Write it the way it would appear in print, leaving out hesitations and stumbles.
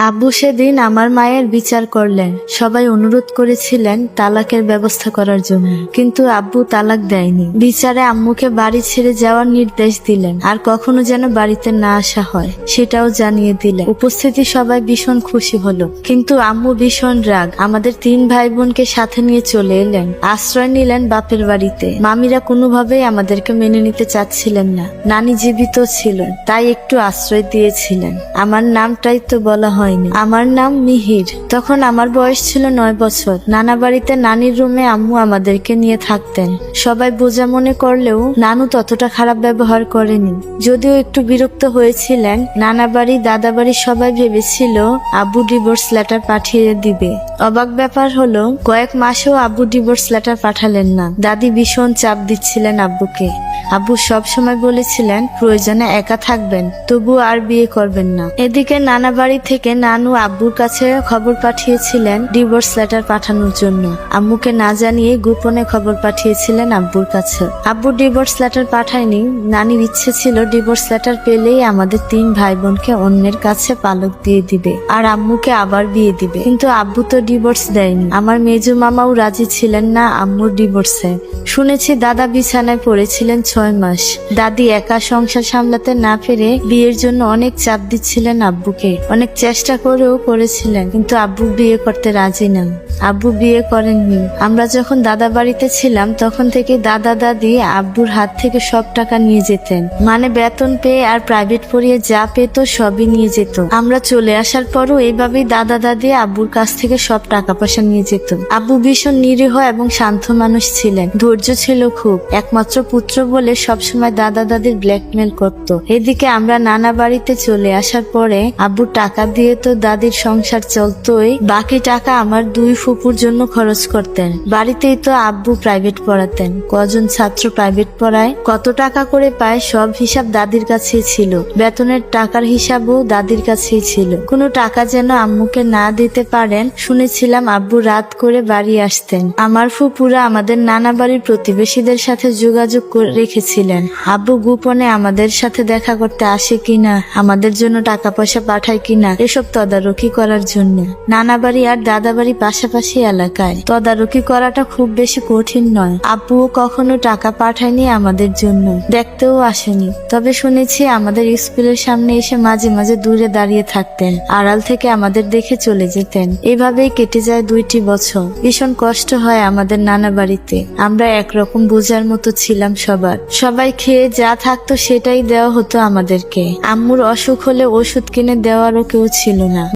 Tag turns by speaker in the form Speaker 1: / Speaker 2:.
Speaker 1: আব্বু সেদিন আমার মায়ের বিচার করলেন। সবাই অনুরোধ করেছিলেন তালাকের ব্যবস্থা করার জন্য, কিন্তু আব্বু তালাক দেয়নি। বিচারে আম্মুকে বাড়ি ছেড়ে যাওয়ার নির্দেশ দিলেন, আর কখনো যেন বাড়িতে না আসা হয় সেটাও জানিয়ে দিলেন। উপস্থিতি সবাই ভীষণ খুশি হলো, কিন্তু আম্মু ভীষণ রাগ। আমাদের 3 ভাই বোনকে সাথে নিয়ে চলে এলেন, আশ্রয় নিলেন বাপের বাড়িতে। মামিরা কোনোভাবেই আমাদেরকে মেনে নিতে চাচ্ছিলেন না। নানি জীবিত ছিলেন, তাই একটু আশ্রয় দিয়েছিলেন। আমার নামটাই তো বলা হয়নি, আমার নাম মিহির। তখন আমার বয়স ছিল 9 বছর। নানা বাড়িতে নানির রুমে আম্মু আমাদেরকে নিয়ে থাকতেন। সবাই বোঝা মনে করলেও নানু ততটা খারাপ ব্যবহার করেনি, যদিও একটু বিরক্ত হয়েছিলেন। নানা বাড়ি দাদা বাড়ি সবাই ভেবেছিল আব্বু ডিভোর্স লেটার পাঠিয়ে দিবে। অবাক ব্যাপার হলো কয়েক মাসেও আব্বু ডিভোর্স লেটার পাঠালেন না। দাদি ভীষণ চাপ দিচ্ছিলেন আব্বুকে। আব্বু সব সময় বলেছিলেন প্রয়োজনে একা থাকবেন, তবু আর বিয়ে করবেন না। এদিকে নানা বাড়ি থেকে নানু আব্বুর কাছে খবর পাঠিয়েছিলেন ডিভোর্স লেটার পাঠানোর জন্য। আম্মুকে না জানিয়ে গোপনে খবর পাঠিয়েছিলেন আব্বুর কাছে। আব্বু ডিভোর্স লেটার পাঠায়নি। নানির ইচ্ছে ছিল ডিভোর্স লেটার পেলেই আমাদের 3 ভাই বোনকে অন্যের কাছে পালক দিয়ে দিবে আর আম্মুকে আবার বিয়ে দিবে, কিন্তু আব্বু তো ডিভোর্স দেয়নি। আমার মেজো মামাও রাজি ছিলেন না আম্মুর ডিভোর্সে। শুনেছি দাদা বিছানায় পড়েছিলেন 6 মাস। দাদি একা সংসার সামলাতে না পেরে বিয়ের জন্য অনেক চাপ দিচ্ছিলেন আব্বুকে। অনেক চেষ্টা করেছিলেন, কিন্তু আব্বু বিয়ে করতে রাজি না। আব্বু বিয়ে করেননি। আমরা যখন দাদা বাড়িতে ছিলাম তখন থেকে দাদা দাদি আব্বুর হাত থেকে সব টাকা নিয়ে যেতেন। মানে বেতন পেয়ে আর প্রাইভেট পড়িয়ে যা পেত সবই নিয়ে যেত। আমরা চলে আসার পরও এইভাবেই দাদা দাদি আব্বুর কাছ থেকে সব টাকা পয়সা নিয়ে যেত। আব্বু ভীষণ নিরীহ এবং শান্ত মানুষ ছিলেন, ধৈর্য ছিল খুব। একমাত্র পুত্র বলে সবসময় দাদা দাদির ব্ল্যাকমেল করত। এদিকে আমরা নানা বাড়িতে চলে আসার পরে আব্বু টাকা দিয়ে তো দাদির সংসার চলতোই, বাকি টাকা আমার 2 ফুপুর জন্য খরচ করতেন। বাড়িতেই তো আব্বু প্রাইভেট পড়াতেন। কজন ছাত্র প্রাইভেট পড়ায়, কত টাকা করে পায় সব হিসাব দাদির কাছেই ছিল। বেতনের টাকার হিসাবও দাদির কাছেই ছিল। কোনো টাকা যেন আম্মুকে না দিতে পারেন শুনেছিলাম আব্বু রাত করে বাড়ি আসতেন। আমার ফুপুরা আমাদের নানা বাড়ির প্রতিবেশীদের সাথে যোগাযোগ রেখেছিলেন। আব্বু গোপনে আমাদের সাথে দেখা করতে আসে কিনা, আমাদের জন্য টাকা পয়সা পাঠায় কিনা, এসব তদারকি করার জন্য। নানা বাড়ি আর দাদা বাড়ি পাশাপাশি এলাকায়, তদারকি করাটা খুব বেশি কঠিন নয়। আব্বুও কখনো টাকা পাঠায়নি আমাদের জন্য, দেখতেও আসেনি। তবে শুনেছি আমাদের স্কুলের সামনে এসে মাঝে মাঝে দূরে দাঁড়িয়ে থাকতেন, আড়াল থেকে আমাদের দেখে চলে যেতেন। এভাবেই কেটে যায় 2টি বছর। ভীষণ কষ্ট হয় আমাদের নানা বাড়িতে। আমরা একরকম বোঝার মতো ছিলাম সবার। সবাই খেয়ে যা থাকতো সেটাই দেওয়া হতো আমাদেরকে। আম্মুর অসুখ হলে ওষুধ কিনে দেওয়ারও কেউ ছিল না।